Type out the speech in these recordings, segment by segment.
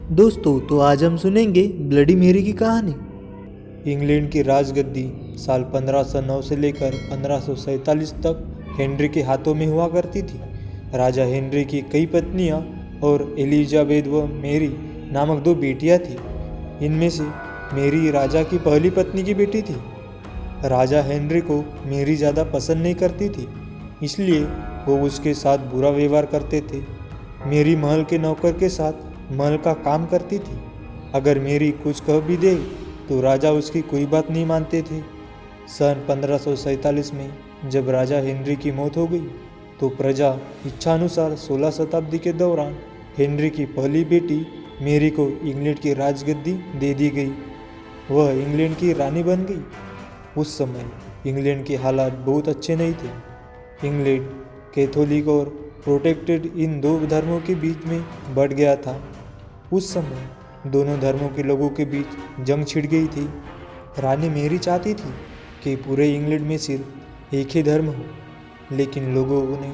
दोस्तों, तो आज हम सुनेंगे ब्लडी मेरी की कहानी। इंग्लैंड की राजगद्दी साल 1509 से लेकर 1547 तक हेनरी के हाथों में हुआ करती थी। राजा हेनरी की कई पत्नियां और एलिजाबेथ व मेरी नामक दो बेटियां थीं। इनमें से मेरी राजा की पहली पत्नी की बेटी थी। राजा हेनरी को मेरी ज़्यादा पसंद नहीं करती थी, इसलिए वो उसके साथ बुरा व्यवहार करते थे। मेरी महल के नौकर के साथ महल का काम करती थी। अगर मेरी कुछ कह भी दे तो राजा उसकी कोई बात नहीं मानते थे। सन 1547 में जब राजा हेनरी की मौत हो गई तो प्रजा इच्छानुसार 16 शताब्दी के दौरान हेनरी की पहली बेटी मेरी को इंग्लैंड की राजगद्दी दे दी गई। वह इंग्लैंड की रानी बन गई। उस समय इंग्लैंड के हालात बहुत अच्छे नहीं थे। इंग्लैंड कैथोलिक और प्रोटेस्टेंट इन दो धर्मों के बीच में बढ़ गया था। उस समय दोनों धर्मों के लोगों के बीच जंग छिड़ गई थी। रानी मेरी चाहती थी कि पूरे इंग्लैंड में सिर्फ एक ही धर्म हो, लेकिन लोगों ने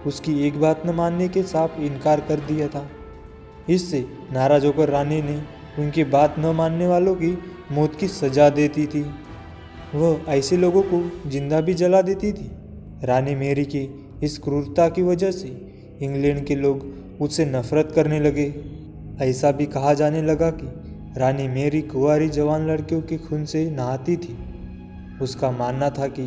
उसकी एक बात न मानने के साफ इनकार कर दिया था। इससे नाराज होकर रानी ने उनकी बात न मानने वालों की मौत की सजा देती थी। वह ऐसे लोगों को जिंदा भी जला देती थी। रानी मेरी की इस क्रूरता की वजह से इंग्लैंड के लोग उससे नफरत करने लगे। ऐसा भी कहा जाने लगा कि रानी मेरी कुंवारी जवान लड़कियों के खून से नहाती थी। उसका मानना था कि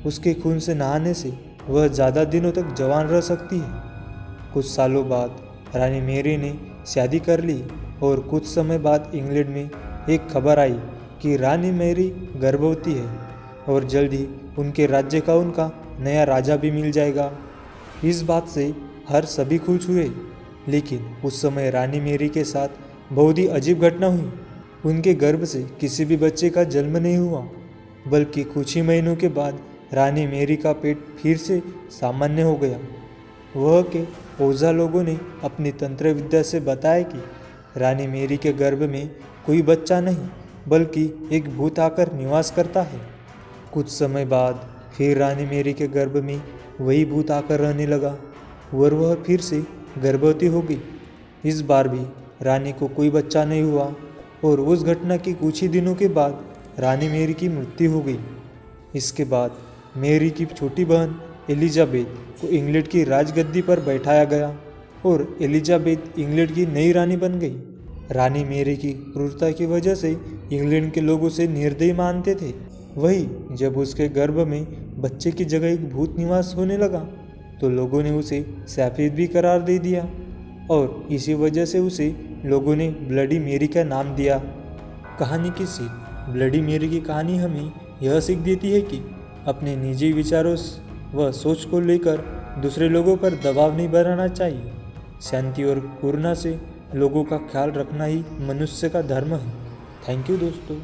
उसके खून से नहाने से वह ज़्यादा दिनों तक जवान रह सकती है। कुछ सालों बाद रानी मेरी ने शादी कर ली और कुछ समय बाद इंग्लैंड में एक खबर आई कि रानी मेरी गर्भवती है और जल्द ही उनके राज्य का उनका नया राजा भी मिल जाएगा। इस बात से हर सभी खुश हुए, लेकिन उस समय रानी मेरी के साथ बहुत ही अजीब घटना हुई। उनके गर्भ से किसी भी बच्चे का जन्म नहीं हुआ, बल्कि कुछ ही महीनों के बाद रानी मेरी का पेट फिर से सामान्य हो गया। वह के ओझा लोगों ने अपनी तंत्र विद्या से बताया कि रानी मेरी के गर्भ में कोई बच्चा नहीं, बल्कि एक भूत आकर निवास करता है। कुछ समय बाद फिर रानी मेरी के गर्भ में वही भूत आकर रहने लगा और वह फिर से गर्भवती हो गई। इस बार भी रानी को कोई बच्चा नहीं हुआ और उस घटना के कुछ ही दिनों के बाद रानी मेरी की मृत्यु हो गई। इसके बाद मेरी की छोटी बहन एलिजाबेथ को इंग्लैंड की राजगद्दी पर बैठाया गया और एलिजाबेथ इंग्लैंड की नई रानी बन गई। रानी मेरी की क्रूरता की वजह से इंग्लैंड के लोग उसे निर्दयी मानते थे। वही जब उसके गर्भ में बच्चे की जगह एक भूत निवास होने लगा तो लोगों ने उसे शापित भी करार दे दिया और इसी वजह से उसे लोगों ने ब्लडी मेरी का नाम दिया। कहानी की सीख। ब्लडी मेरी की कहानी हमें यह सीख देती है कि अपने निजी विचारों व सोच को लेकर दूसरे लोगों पर दबाव नहीं बनाना चाहिए। शांति और करुणा से लोगों का ख्याल रखना ही मनुष्य का धर्म है। थैंक यू दोस्तों।